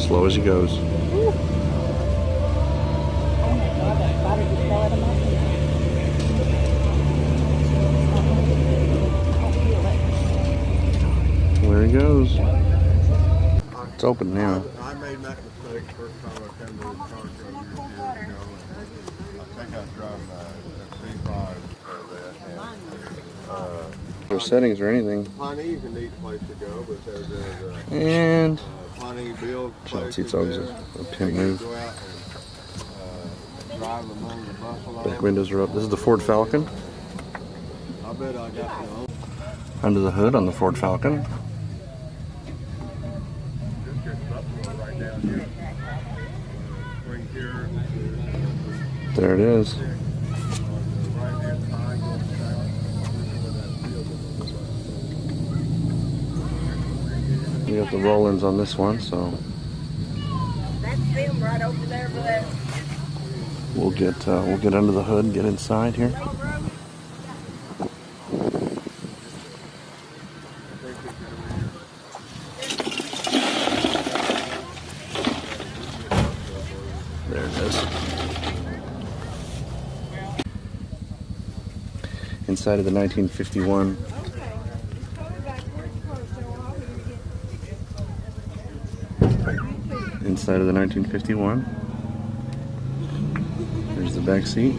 Slow as he goes. There he goes. It's open now. I made that mistake first time I came to the car show years ago. I think I was driving a C5 or that. No settings or anything. Pawnee's a neat place to go, but there's a And Pawnee Bill place. it's always a pimp move. Go out and drive among the buffalo. Back windows are up. This is the Ford Falcon. I bet I got the own. Under the hood on the Ford Falcon. There it is. We got the roll-ins on this one, so That's them right over there, but we'll get under the hood and get inside here. There it is. Inside of the 1951. Inside of the 1951. There's the back seat.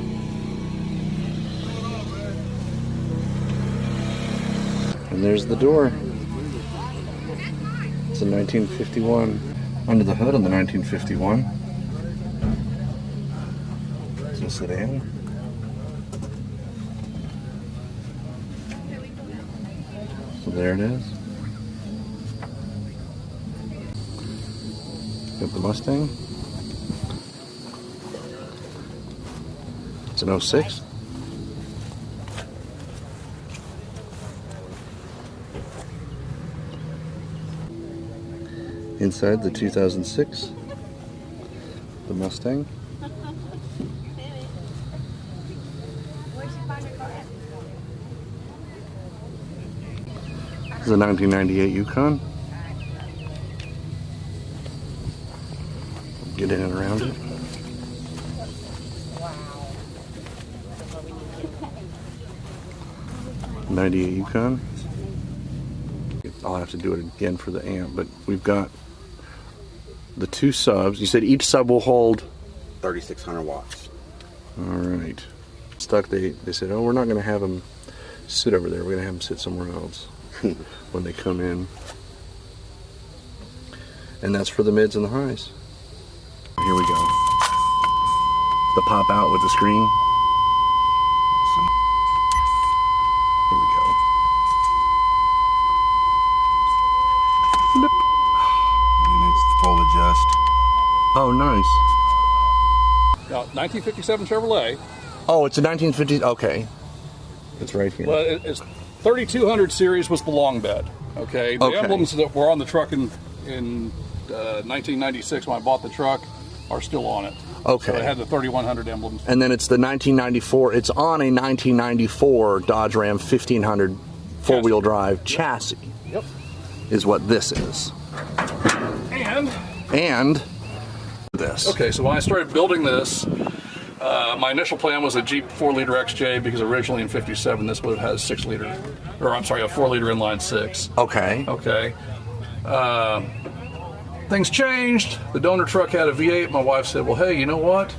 And there's the door. It's a 1951. Under the hood on the 1951. It's a sedan. So there it is. Got the Mustang. It's an 06. Inside the 2006, the Mustang. This is a 1998 Yukon. Get in and around it. '98 Yukon. I'll have to do it again for the amp, but we've got the two subs. You said each sub will hold 3,600 watts. All right. Stuck. They said, oh, we're not going to have them sit over there. We're going to have them sit somewhere else when they come in. And that's for the mids and the highs. Here we go. The pop out with the screen. Here we go. And it's full adjust. Oh, nice. Now, 1957 Chevrolet. Oh, it's a 1950. Okay. It's right here. Well, it's 3200 series was the long bed. Okay. The Okay. emblems that were on the truck in 1996 when I bought the truck are still on it. Okay. So it had the 3100 emblems. And then it's the 1994. It's on a 1994 Dodge Ram 1500 four-wheel drive chassis. Yep. Is what this is. And this. Okay, so when I started building this, my initial plan was a Jeep 4-liter XJ because originally in 57 this would have had a 6-liter, or I'm sorry, a 4-liter inline 6. Okay. Okay. Things changed. The donor truck had a V8. My wife said, well, hey, you know what?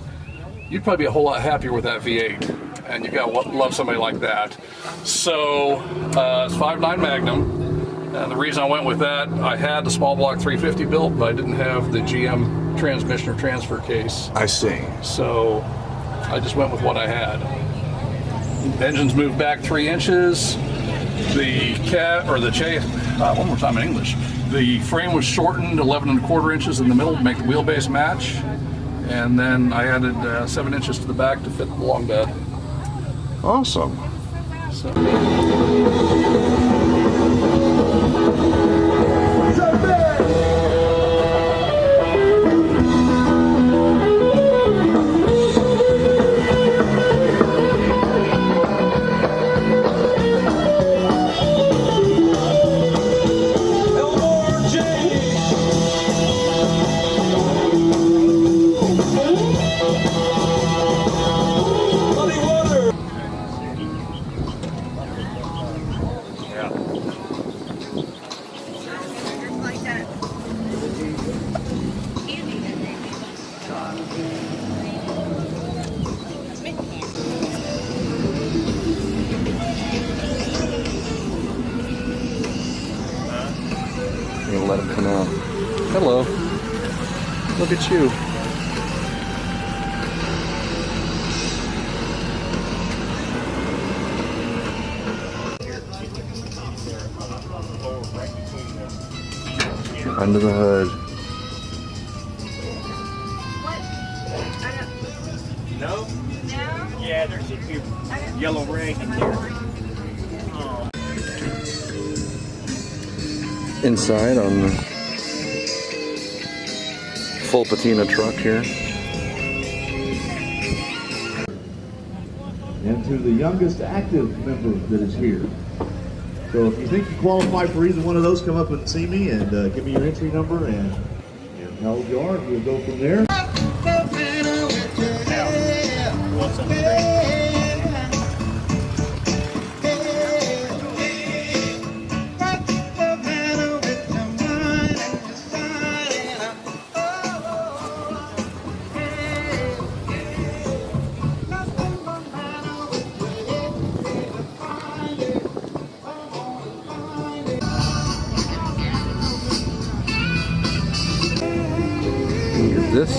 You'd probably be a whole lot happier with that V8. And you got to love somebody like that. So it's 5.9 Magnum. And the reason I went with that, I had the small block 350 built, but I didn't have the GM transmission or transfer case. I see. So I just went with what I had. The engine's moved back 3 inches. The one more time in English. The frame was shortened 11¼ inches in the middle to make the wheelbase match. And then I added 7 inches to the back to fit the long bed. Awesome. So. look at you. Under the hood. No? Yeah, there should be a yellow rag in there. Inside on the full patina truck here. And to the youngest active member that is here. So if you think you qualify for either one of those, come up and see me and give me your entry number and how old you are, and we'll go from there. This.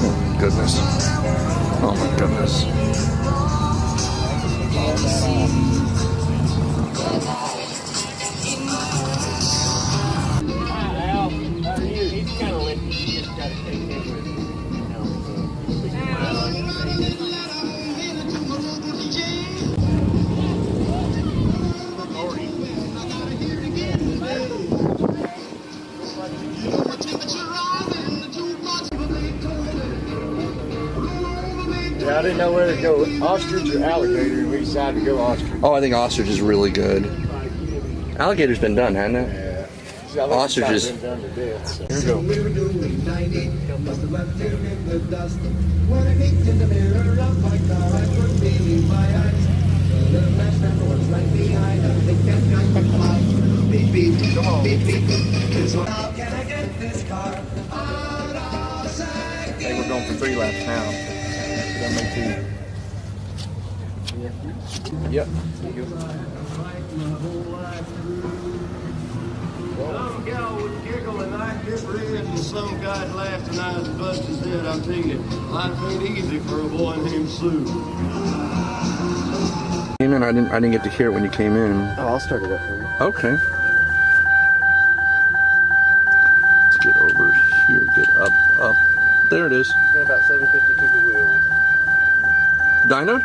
Oh, goodness. Oh my goodness. Al, how are you? He's kind of limpy. You just got to take him with you. You know, so smile on his face. Yeah, I didn't know whether to go ostrich or alligator, and we decided to go ostrich. Oh, I think ostrich is really good. Alligator's been done, hasn't it? Yeah. See, I think Ostrich it's is- been done to death. So. Here we go. I think we're going for 3 laps now. That makes it. Yep. Some gal would giggle and I'd get red, and some guy'd laugh and I'd bust his head. I'll tell you, life ain't easy for a boy named Sue. And I didn't get to hear it when you came in. Oh, I'll start it up for you. Okay. Let's get over here. Get up. There it is. Got about 750 to the wheels. Dynoed?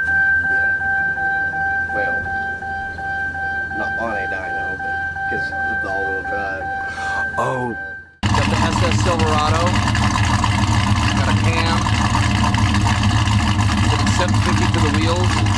Well, not on a dyno, but because of the all-wheel drive. Oh, Got the SS Silverado. Got a cam. Got 750 to the wheels.